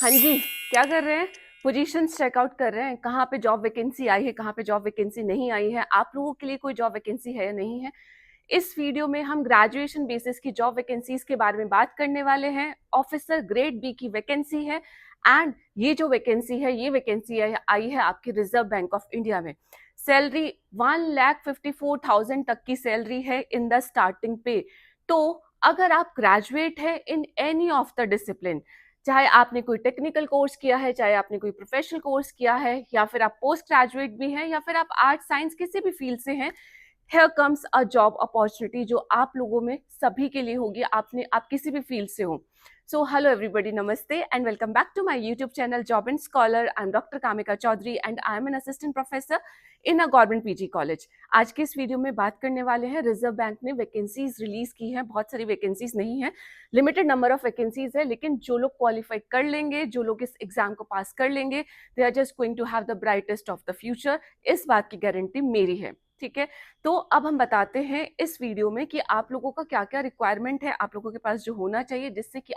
हाँ जी, क्या कर रहे हैं? पोजीशंस चेकआउट कर रहे हैं, कहाँ पे जॉब वैकेंसी आई है, कहाँ पे जॉब वैकेंसी नहीं आई है, आप लोगों के लिए कोई जॉब वैकेंसी है या नहीं है। इस वीडियो में हम ग्रेजुएशन बेसिस की जॉब वैकेंसीज के बारे में बात करने वाले हैं। ऑफिसर ग्रेड बी की वैकेंसी है एंड ये जो वैकेंसी है, ये वैकेंसी आई है आपकी रिजर्व बैंक ऑफ इंडिया में। सैलरी 1,54,000 तक की सैलरी है इन द स्टार्टिंग पे। तो अगर आप ग्रेजुएट है in any of the discipline, चाहे आपने कोई टेक्निकल कोर्स किया है, चाहे आपने कोई प्रोफेशनल कोर्स किया है, या फिर आप पोस्ट ग्रेजुएट भी हैं, या फिर आप आर्ट साइंस किसी भी फील्ड से हैं, here comes a job opportunity जो आप लोगों में सभी के लिए होगी, आप किसी भी फील्ड से हो। सो हेलो एवरीबॉडी, नमस्ते and welcome back to my YouTube channel job and scholar. I am doctor Kamika Chaudhary and I am an assistant professor in a government PG college. आज के इस वीडियो में बात करने वाले हैं, रिजर्व बैंक ने वैकेंसीज रिलीज की हैं। बहुत सारी वैकेंसीज नहीं है, लिमिटेड नंबर ऑफ वैकेंसीज है, लेकिन जो लोग क्वालिफाई कर लेंगे, जो लोग इस एग्जाम को पास कर लेंगे, they are just going to have the brightest of the future. इस बात की गारंटी मेरी है, ठीक है। तो अब हम बताते हैं इस वीडियो में कि आप लोगों का क्या क्या रिक्वायरमेंट है, आप लोगों के पास जो होना चाहिए जिससे कि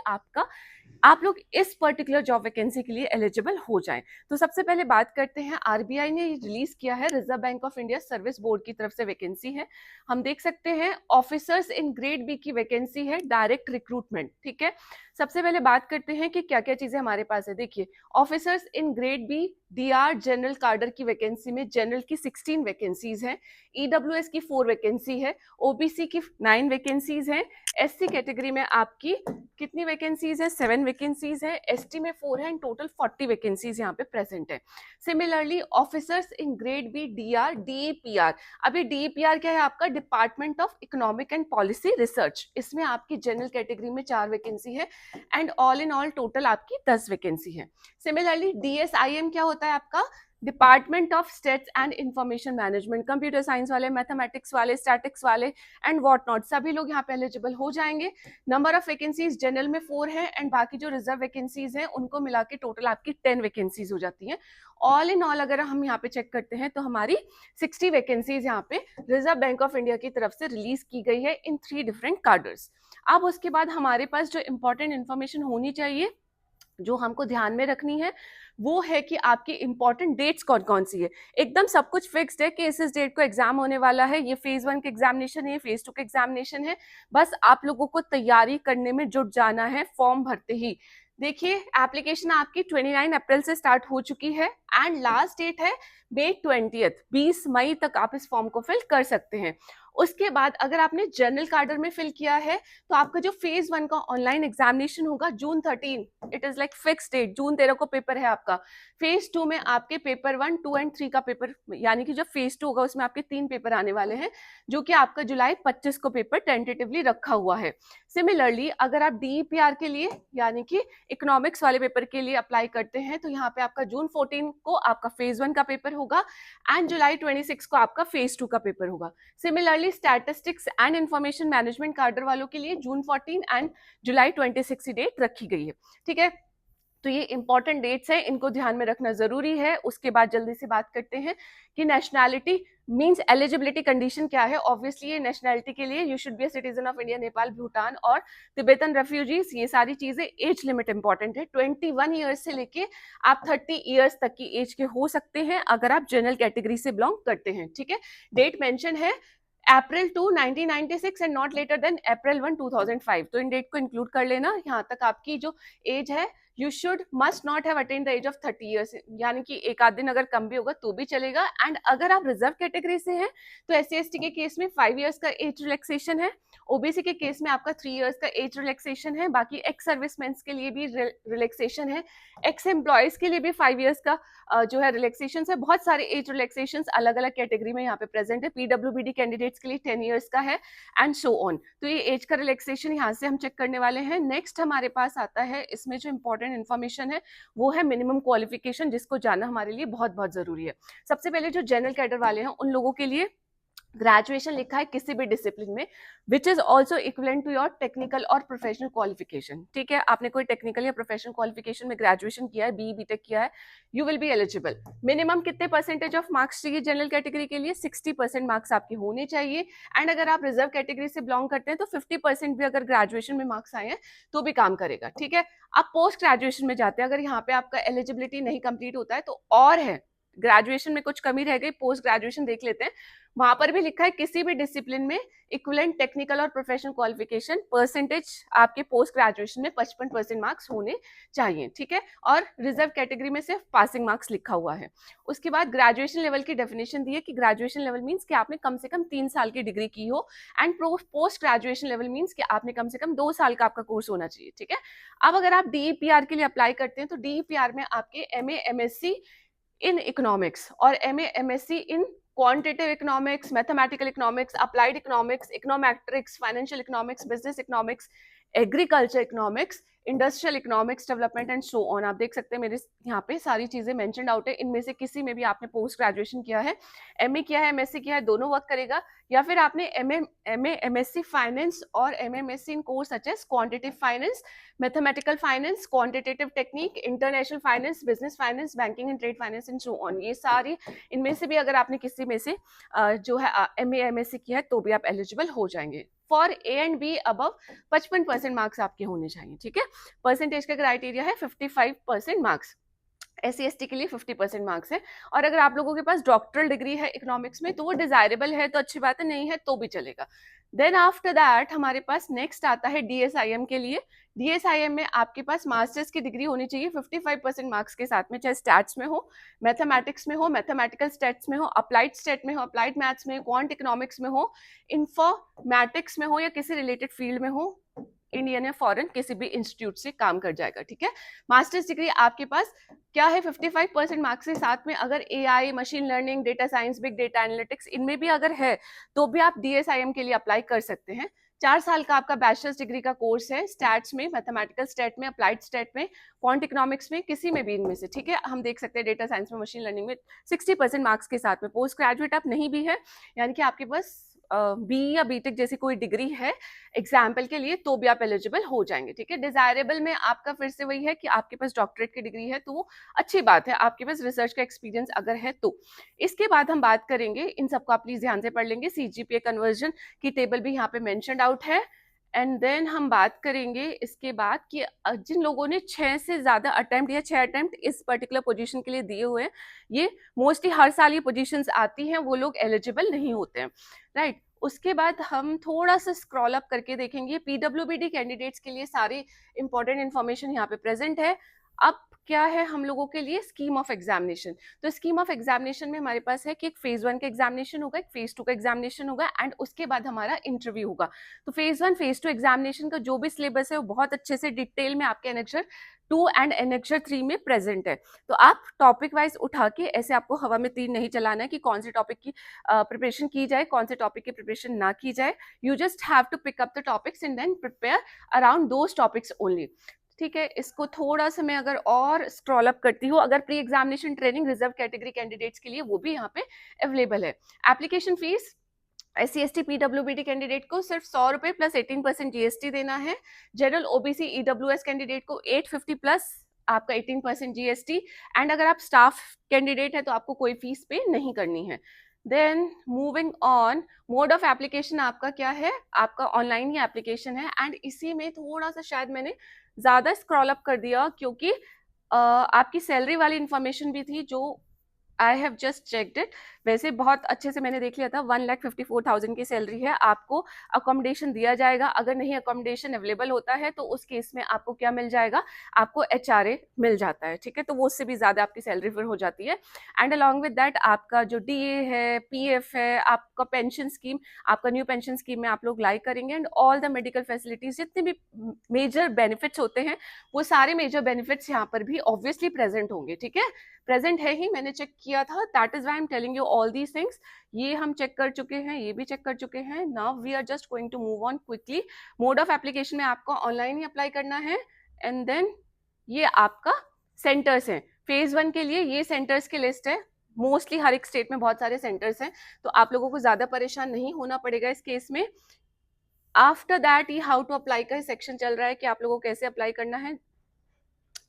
आप लोग इस पर्टिकुलर जॉब वैकेंसी के लिए एलिजिबल हो जाएं। तो सबसे पहले बात करते हैं, आरबीआई ने रिलीज किया है, reserve bank of India service board की तरफ से वैकेंसी है। हम देख सकते हैं ऑफिसर्स इन ग्रेड बी की वैकेंसी है, डायरेक्ट रिक्रूटमेंट, ठीक है। सबसे पहले बात करते हैं कि क्या क्या चीजें हमारे पास है। देखिए, officers in grade B DR general cadre की वैकेंसी में जनरल की 16 वैकेंसीज हैं, ईडब्ल्यूएस की 4 वैकेंसी है, ओबीसी की 9 वैकेंसीज हैं, एससी कैटेगरी में आपकी कितनी वैकेंसीज है? 7 वैकेंसीज है, एसटी में 4 है, इन टोटल 40 वैकेंसीज यहाँ पे प्रेजेंट है। Similarly officers in grade B DR DEPR, अभी डीईपीआर क्या है? आपका department of economic and policy research, इसमें आपकी जनरल कैटेगरी में 4 वैकेंसी है and all in all total आपकी 10 वैकेंसी है। सिमिलरली डीएसआईएम क्या होता है? आपका department of states and information management, computer science वाले, मैथमेटिक्स वाले, स्टैटिक्स वाले एंड व्हाट नॉट, सभी लोग यहाँ पे एलिजिबल हो जाएंगे। नंबर ऑफ वैकेंसीज जनरल में 4 है एंड बाकी जो रिजर्व वैकेंसीज हैं उनको मिला के टोटल आपकी 10 वैकेंसीज हो जाती हैं। ऑल इन ऑल अगर हम यहाँ पे चेक करते हैं तो हमारी 60 वैकेंसीज यहाँ पे रिजर्व बैंक ऑफ इंडिया की तरफ से रिलीज की गई है इन 3 डिफरेंट कार्डर्स। अब उसके बाद हमारे पास जो इंपॉर्टेंट इंफॉर्मेशन होनी चाहिए, जो हमको ध्यान में रखनी है, वो है कि आपकी इंपॉर्टेंट डेट्स कौन कौन सी है। एकदम सब कुछ फिक्स्ड है कि इस डेट को एग्जाम होने वाला है, ये फेज 1 का एग्जामिनेशन है, ये फेज 2 का एग्जामिनेशन है। बस आप लोगों को तैयारी करने में जुट जाना है फॉर्म भरते ही। देखिए, एप्लीकेशन आपकी 29 अप्रैल से स्टार्ट हो चुकी है एंड लास्ट डेट है May 20, 20 मई तक आप इस फॉर्म को फिल कर सकते हैं। उसके बाद अगर आपने जनरल कार्डर में फिल किया है तो आपका जो फेज 1 का ऑनलाइन एग्जामिनेशन होगा June 13, it is like fix date, June 13 को पेपर है आपका। फेज 2 में आपके पेपर 1, 2 एंड 3 का पेपर, यानी कि जो फेज 2 होगा उसमें आपके 3 पेपर आने वाले हैं, जो कि आपका जुलाई 25 को पेपर टेंटेटिवली रखा हुआ है। सिमिलरली अगर आप डीईपीआर के लिए यानी कि इकोनॉमिक्स वाले पेपर के लिए अप्लाई करते हैं तो यहाँ पे आपका जून 14 को आपका फेज 1 का पेपर होगा एंड जुलाई 26 को आपका फेज 2 का पेपर होगा। Similarly statistics and information management कार्डर वालों के लिए जून 14 एंड जुलाई 26 डेट रखी गई है, ठीक है। तो ये इंपॉर्टेंट डेट्स हैं, इनको ध्यान में रखना जरूरी है। उसके बाद जल्दी से बात करते हैं कि नेशनैलिटी मींस एलिजिबिलिटी कंडीशन क्या है। ऑब्वियसली ये नेशनैलिटी के लिए you should be a citizen of India, Nepal, Bhutan और तिब्बतन रेफ्यूजीज, ये सारी चीजें। एज लिमिट इंपॉर्टेंट है, 21 ईयर्स से लेके आप 30 ईयर्स तक की एज के हो सकते हैं अगर आप जनरल कैटेगरी से बिलोंग करते हैं, ठीक है। डेट मेंशन है April 2 1996 and not later than April 1 2005, तो इन डेट को इंक्लूड कर लेना। यहाँ तक आपकी जो एज है, you should must not have attend the age of 30 years, यानी कि एक आध दिन अगर कम भी होगा तो भी चलेगा। एंड अगर आप रिजर्व कैटेगरी से हैं तो SC/ST के केस में 5 ईयर्स का एज रिलैक्सेशन है, ओबीसी के केस में आपका 3 ईयर्स का एज रिलैक्सेशन है, बाकी एक्स सर्विसमैन के लिए भी रिलैक्सेशन है, एक्स एम्प्लॉयज के लिए भी 5 ईयर्स का जो है रिलैक्सेशन है। बहुत सारे एज रिलैक्सेशन अलग अलग कैटेगरी में यहाँ पे प्रेजेंट है। पीडब्ल्यूबीडी कैंडिडेट्स के लिए 10 ईयर्स का है एंड सो ऑन। तो ये एज का रिलैक्सेशन यहाँ से हम चेक करने वाले हैं। नेक्स्ट हमारे पास आता है, इसमें जो इंपॉर्टेंट इन्फॉर्मेशन है वो है मिनिमम क्वालिफिकेशन, जिसको जानना हमारे लिए बहुत बहुत जरूरी है। सबसे पहले जो जनरल कैडर वाले हैं उन लोगों के लिए ग्रेजुएशन लिखा है किसी भी डिसिप्लिन में which is also equivalent to your technical और प्रोफेशनल क्वालिफिकेशन। ठीक है, आपने कोई टेक्निकल या प्रोफेशनल क्वालिफिकेशन में ग्रेजुएशन किया है, बीटेक किया है, you will be eligible. Minimum कितने परसेंटेज ऑफ मार्क्स चाहिए जनरल कैटेगरी के लिए? 60% मार्क्स आपके होने चाहिए। एंड अगर आप रिजर्व कैटेगरी से बिलोंग करते हैं तो 50% भी अगर ग्रेजुएशन में मार्क्स आए हैं तो भी काम करेगा। ठीक है, आप पोस्ट ग्रेजुएशन में जाते हैं, अगर यहाँ पे आपका एलिजिबिलिटी नहीं कंप्लीट होता है तो और है, ग्रेजुएशन में कुछ कमी रह गई, पोस्ट ग्रेजुएशन देख लेते हैं, वहां पर भी लिखा है किसी भी डिसिप्लिन में इक्विवेलेंट टेक्निकल और प्रोफेशनल क्वालिफिकेशन परसेंटेज आपके पोस्ट ग्रेजुएशन में 55% मार्क्स होने चाहिए। ठीक है, और रिजर्व कैटेगरी में सिर्फ पासिंग मार्क्स लिखा हुआ है। उसके बाद ग्रेजुएशन लेवल की डेफिनेशन दी है कि ग्रेजुएशन लेवल मीन्स कि आपने कम से कम 3 साल की डिग्री की हो, and post graduation level means कि आपने कम से कम 2 साल का आपका कोर्स होना चाहिए। ठीक है, अब अगर आप डीईपीआर के लिए अप्लाई करते हैं तो डीईपीआर में आपके एमए एमएससी इन इकोनॉमिक्स और MA MSc in quantitative economics, mathematical economics, applied economics, econometrics, financial economics, business economics, agriculture economics, industrial economics development and so on. आप देख सकते हैं मेरे यहाँ पे सारी चीजें मेंशनड आउट है। इनमें से किसी में भी आपने पोस्ट ग्रेजुएशन किया है, एमए किया है, एमएससी किया है, दोनों वर्क करेगा, या फिर आपने एमए एमएससी फाइनेंस और MMSc in course such as quantitative finance, mathematical finance, quantitative technique, international finance, business finance, banking and trade finance and so on. ये सारी इनमें से भी अगर आपने किसी में से जो है एमए एमएससी किया है तो भी आप एलिजिबल हो जाएंगे। For A and be above 55% marks आपके होने चाहिए। ठीक है, परसेंटेज का क्राइटेरिया है 55% मार्क्स। SC/ST के लिए 50% मार्क्स है। और अगर आप लोगों के पास डॉक्टरल डिग्री है इकोनॉमिक्स में तो वो डिजायरेबल है तो अच्छी बात है, नहीं है तो भी चलेगा। देन आफ्टर दैट हमारे पास नेक्स्ट आता है DSIM के लिए। DSIM में आपके पास मास्टर्स की डिग्री होनी चाहिए 55% मार्क्स के साथ में, चाहे स्टैट्स में हो, मैथमेटिक्स में हो, मैथमेटिकल स्टैट्स में हो, अप्लाइड स्टैट में हो, अप्लाइड मैथ्स में, क्वांट इकोनॉमिक्स में हो, इंफॉर्मेटिक्स में हो, या किसी रिलेटेड फील्ड में हो, इंडियन या फॉरेन किसी भी इंस्टीट्यूट से काम कर जाएगा। ठीक है, मास्टर्स डिग्री आपके पास क्या है 55% मार्क्स के साथ में अगर AI, machine learning, data science, big data analytics इनमें भी अगर है तो भी आप DSIM के लिए अप्लाई कर सकते हैं। 4 साल का आपका बैचलर्स डिग्री का कोर्स है स्टैट्स में, मैथमेटिकल स्टैट में, अप्लाइड स्टैट में, क्वांट इकोनॉमिक्स में, किसी में भी इनमें से। ठीक है, हम देख सकते हैं डेटा साइंस में, मशीन लर्निंग में 60% मार्क्स के साथ में। पोस्ट ग्रेजुएट आप नहीं भी है, यानी कि आपके पास बी या बीटेक जैसी कोई डिग्री है एग्जाम्पल के लिए तो भी आप एलिजिबल हो जाएंगे। ठीक है, डिजायरेबल में आपका फिर से वही है कि आपके पास डॉक्टरेट की डिग्री है तो वो अच्छी बात है, आपके पास रिसर्च का एक्सपीरियंस अगर है तो। इसके बाद हम बात करेंगे, इन सबको आप प्लीज ध्यान से पढ़ लेंगे, CGPA कन्वर्जन की टेबल भी यहाँ पे मेंशनड आउट है। एंड देन हम बात करेंगे इसके बाद कि जिन लोगों ने 6 से ज्यादा अटेम्प्ट या 6 अटेम्प्ट इस पर्टिकुलर पोजीशन के लिए दिए हुए हैं, ये मोस्टली हर साल ये पोजीशंस आती हैं, वो लोग एलिजिबल नहीं होते हैं। राइट, उसके बाद हम थोड़ा सा स्क्रॉल अप करके देखेंगे, PWBD कैंडिडेट्स के लिए सारी इंपॉर्टेंट इन्फॉर्मेशन यहाँ पे प्रेजेंट है। अब क्या है हम लोगों के लिए स्कीम ऑफ एग्जामिनेशन, तो स्कीम ऑफ एग्जामिनेशन में हमारे पास है कि एक फेज 1 का एग्जामिनेशन होगा, एक फेज 2 का एग्जामिनेशन होगा, एंड उसके बाद हमारा इंटरव्यू होगा। तो फेज 1 फेज 2 एग्जामिनेशन का जो भी सिलेबस है वो बहुत अच्छे से डिटेल में आपके एनेक्चर 2 एंड एनेक्चर 3 में प्रेजेंट है। तो आप टॉपिक वाइज उठा के ऐसे आपको हवा में तीर नहीं चलाना है कि कौन से टॉपिक की प्रिपरेशन की जाए, कौन से टॉपिक की प्रिपरेशन ना की जाए। You just have to pick up the topics and then prepare around those topics only. ठीक है, इसको थोड़ा सा मैं अगर और स्क्रॉल अप करती हूँ, अगर pre examination training reserve category candidates के लिए वो भी यहाँ पे अवेलेबल है। Application fees SC/ST PWBD candidate को सिर्फ 100 रुपए प्लस 18% GST देना है। जनरल OBC EWS कैंडिडेट को 850 प्लस आपका 18% GST, एंड अगर आप स्टाफ कैंडिडेट है तो आपको कोई फीस पे नहीं करनी है। Then moving on, mode of application आपका क्या है, आपका ऑनलाइन ही एप्लीकेशन है। एंड इसी में थोड़ा सा शायद मैंने ज्यादा स्क्रॉल अप कर दिया क्योंकि आपकी सैलरी वाली इंफॉर्मेशन भी थी जो I have just checked it. वैसे बहुत अच्छे से मैंने देख लिया था, 1,54,000 की सैलरी है, आपको अकोमोडेशन दिया जाएगा। अगर नहीं अकोमोडेशन अवेलेबल होता है तो उस केस में आपको क्या मिल जाएगा, आपको HRA मिल जाता है। ठीक है, तो वो उससे भी ज्यादा आपकी सैलरी फिर हो जाती है। एंड अलॉन्ग विद दैट आपका जो DA है, PF है, आपका पेंशन स्कीम, आपका न्यू पेंशन स्कीम में आप लोग लाइक करेंगे, and all the medical facilities, जितने भी मेजर बेनिफिट्स होते हैं वो सारे मेजर बेनिफिट्स यहाँ पर भी ऑब्वियसली प्रेजेंट होंगे। ठीक है, प्रेजेंट है ही, मैंने चेक किया था, that is why I am telling you all these things. ये हम चेक कर चुके हैं, ये भी चेक कर चुके हैं। Now we are just going to move on quickly. Mode of application में आपको ऑनलाइन ही अप्लाई करना है, एंड देन ये आपका सेंटर्स हैं। फेज 1 के लिए ये सेंटर्स की लिस्ट है, मोस्टली हर एक स्टेट में बहुत सारे सेंटर्स हैं, तो आप लोगों को ज़्यादा परेशान नहीं होना पड़ेगा इस केस में। आफ्टर दैट ये हाउ टू अप्लाई का सेक्शन चल रहा है कि आप लोगों को कैसे अप्लाई करना है।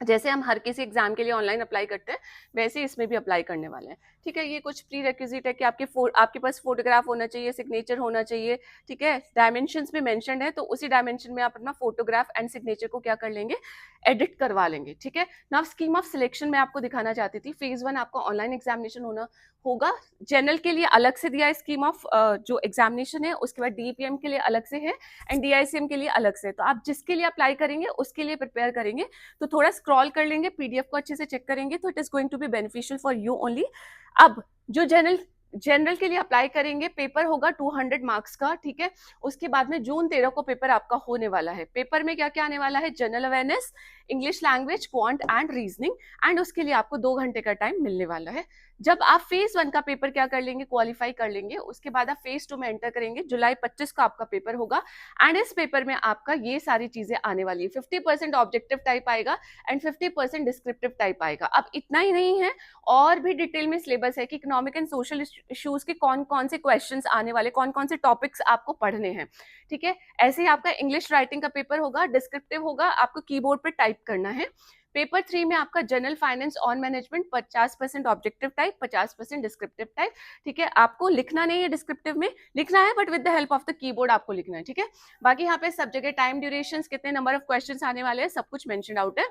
जैसे हम हर किसी एग्जाम के लिए ऑनलाइन अप्लाई करते हैं, वैसे इसमें भी अप्लाई करने वाले हैं। ठीक है, ये कुछ प्री रिक्विजिट है कि आपके पास फोटोग्राफ होना चाहिए, सिग्नेचर होना चाहिए। ठीक है, डायमेंशंस भी मेंशन्ड है, तो उसी डायमेंशन में आप अपना फोटोग्राफ एंड सिग्नेचर को क्या कर लेंगे, एडिट करवा लेंगे। ठीक है, नाउ स्कीम ऑफ सिलेक्शन मैं आपको दिखाना चाहती थी। फेज 1 आपका ऑनलाइन एग्जामिनेशन होगा। जनरल के लिए अलग से दिया है स्कीम ऑफ जो एग्जामिनेशन है, उसके बाद डीपीएम के लिए अलग से है एंड डीआईसीएम के लिए अलग से। तो आप जिसके लिए अप्लाई करेंगे उसके लिए प्रिपेयर करेंगे, तो थोड़ा स्क्रॉल कर लेंगे, पीडीएफ को अच्छे से चेक करेंगे, तो it is going to be beneficial for you only. अब जो जनरल के लिए अप्लाई करेंगे, पेपर होगा 200 मार्क्स का। ठीक है, उसके बाद में जून 13 को पेपर आपका होने वाला है। पेपर में क्या क्या आने वाला है, general awareness, English language, quant and reasoning, and उसके लिए आपको 2 घंटे का टाइम मिलने वाला है। जब आप फेज 1 का पेपर क्या कर लेंगे, क्वालिफाई कर लेंगे, उसके बाद आप फेज 2 में एंटर करेंगे। जुलाई 25 का आपका पेपर होगा एंड इस पेपर में आपका ये सारी चीजें आने वाली है। 50% ऑब्जेक्टिव टाइप आएगा एंड 50% डिस्क्रिप्टिव टाइप आएगा। अब इतना ही नहीं है, और भी डिटेल में सिलेबस है कि इकोनॉमिक एंड सोशल इश्यूज के कौन कौन से क्वेश्चंस आने वाले, कौन कौन से टॉपिक्स आपको पढ़ने हैं। ठीक है, ऐसे ही आपका इंग्लिश राइटिंग का पेपर होगा, डिस्क्रिप्टिव होगा, आपको कीबोर्ड पे टाइप करना है। पेपर 3 में आपका general finance on management, 50% objective type, 50% descriptive type. ठीक है, आपको लिखना नहीं है, डिस्क्रिप्टिव में लिखना है but with the help of the keyboard आपको लिखना है। ठीक है, बाकी यहाँ पे सब जगह टाइम ड्यूरेशन, कितने नंबर ऑफ क्वेश्चंस आने वाले हैं, सब कुछ मेंशन आउट है।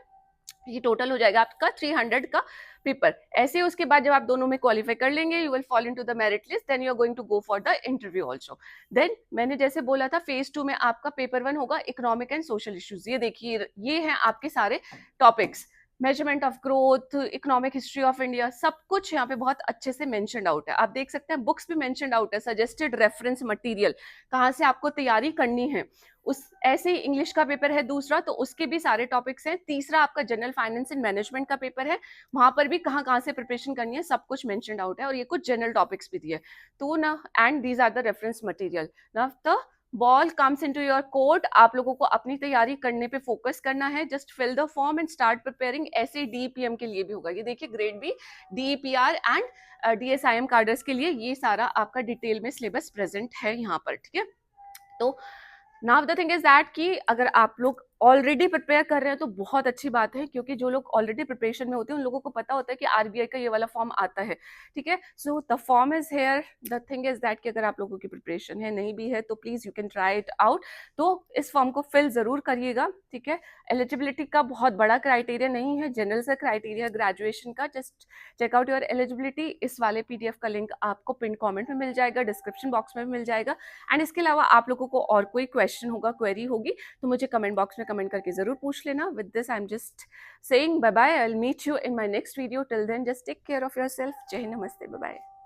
ये टोटल हो जाएगा आपका 300 का पेपर। ऐसे उसके बाद जब आप दोनों में क्वालिफाई कर लेंगे, you will fall into the merit list, then you are going to go for the interview also. Then मैंने जैसे बोला था, फेज 2 में आपका पेपर 1 होगा इकोनॉमिक एंड सोशल इश्यूज। ये देखिए, ये हैं आपके सारे topics, measurement of growth, economic history of India, सब कुछ यहाँ पे बहुत अच्छे से मेंशन्ड आउट है। आप देख सकते हैं बुक्स भी मेंशन्ड आउट है, सजेस्टेड रेफरेंस मटेरियल, कहाँ से आपको तैयारी करनी है। उस ऐसे ही इंग्लिश का पेपर है दूसरा, तो उसके भी सारे टॉपिक्स हैं। तीसरा आपका जनरल फाइनेंस एंड मैनेजमेंट का पेपर है, वहां पर भी कहाँ कहाँ से प्रिपरेशन करनी है सब कुछ मेंशन्ड आउट है, और ये कुछ जनरल टॉपिक्स भी दिए। तो ना, and these are the reference material. Now the ball comes into your court. आप लोगों को अपनी तैयारी करने पे फोकस करना है। Just fill the form and start preparing. ऐसे डीपीएम के लिए भी होगा, ये देखिए grade B, DPR and DSIM cadres के लिए ये सारा आपका डिटेल में सिलेबस प्रेजेंट है यहाँ पर। ठीक है, तो now the thing is that कि अगर आप लोग ऑलरेडी प्रिपेयर कर रहे हैं तो बहुत अच्छी बात है, क्योंकि जो लोग ऑलरेडी प्रिपरेशन में होते हैं उन लोगों को पता होता है कि आरबीआई का ये वाला फॉर्म आता है। ठीक है, so the form is here. The thing is that कि अगर आप लोगों की प्रिपरेशन है, नहीं भी है, तो please you can try it out. तो इस फॉर्म को फिल जरूर करिएगा। ठीक है, एलिजिबिलिटी का बहुत बड़ा क्राइटेरिया नहीं है, जनरल से क्राइटेरिया ग्रेजुएशन का। Just check out your eligibility. इस वाले पीडीएफ का लिंक आपको पिन कॉमेंट में मिल जाएगा, डिस्क्रिप्शन बॉक्स में भी मिल जाएगा। एंड इसके अलावा आप लोगों को और कोई क्वेश्चन होगा, क्वेरी होगी, तो मुझे कमेंट बॉक्स में कमेंट करके जरूर पूछ लेना। With this I am just saying bye bye. I will meet you in my next video. Till then just take care of yourself. जय हिंद, नमस्ते, बाय बाय।